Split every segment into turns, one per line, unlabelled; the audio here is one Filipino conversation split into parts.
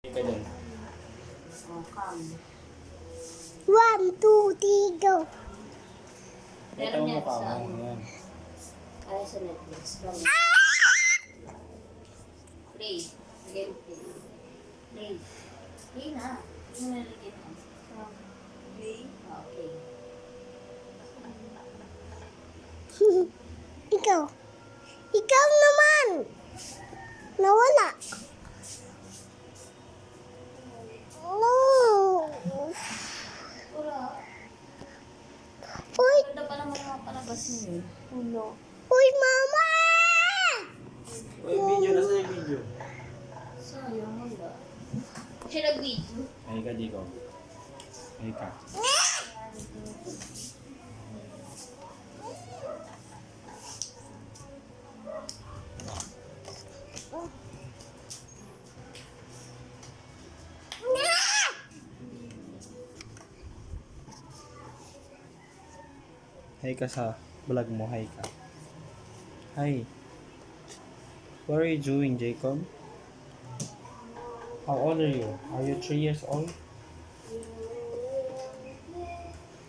Ka dun.
Oh, come.
1, 2, 3, go.
Ito
Meron
mo
yan
pa
sa,
mo. Ayan.
ay, sa Netflix. Come. Play. Game play. Play. Play na. Play na ligit mo. Play? Okay.
Ikaw. Ikaw naman. Nawala. No.
Wala.
Uy.
Ganda pa naman mga palabas niyo.
No. Uy, mama!
Uy, video. Nasaan yung video?
Sayang, wala. Siya nag-video.
Ay ka, di ko. Ay ka. Hi ka sa vlog mo. Hi ka. Hi. What are you doing, Jacob? How old are you? Are you 3 years old?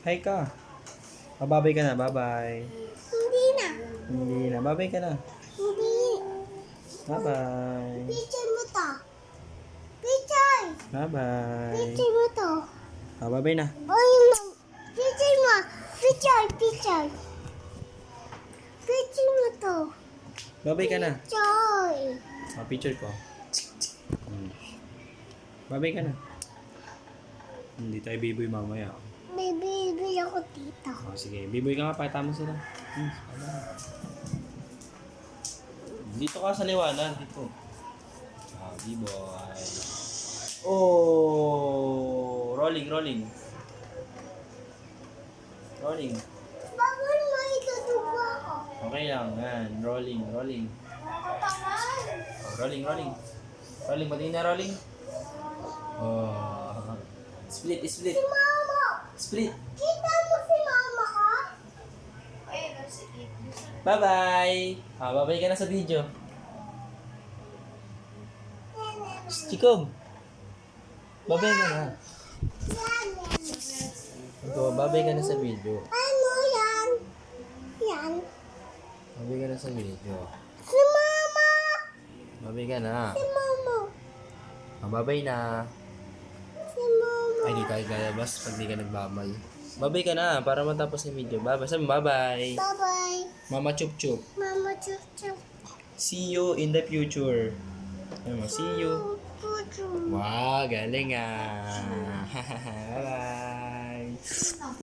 Hi ka. Babay ka na. Bye-bye.
Hindi na.
Hindi na. Babay ka na.
Hindi.
Bye-bye.
Picture mo to. Picture.
Bye-bye.
Picture mo to.
Bye-bye na.
Uy, picture mo. Picture, picture. Picture mo to.
Bye-bye ka na.
Picture.
Picture ko. Bye-bye ka na. Hindi tayo biboy mamaya.
Baby, ako dito.
Sige. Biboy ka nga. Pakita mo sila. Dito ka sa liwanag. Dito. Biboy. Oh! Rolling, rolling. Rolling.
Bawal mo itutubo ako.
Okay lang. Yan. Rolling, rolling. Rolling, rolling. Rolling. Pati na rolling. Oh. Split, split.
Mama,
Split.
kita mo si mama ko?
Bye-bye. Bye-bye ka na sa video. Chikog. Bye-bye ka na. Bye-bye ka na sa video.
Ano yan? Yan.
Bye-bye ka na sa video.
Si mama.
Bye-bye ka na.
Si mama.
Bye-bye na.
Si mama.
Ay, di tayo lalabas pag di ka nagbabay. Bye-bye ka na para matapos yung video. Bye-bye. Sabi bye-bye.
Bye-bye.
Mama chup chup.
Mama, chup.
See you in the future. Ano mo? See you.
Chup.
Wow, galing ah. Bye-bye.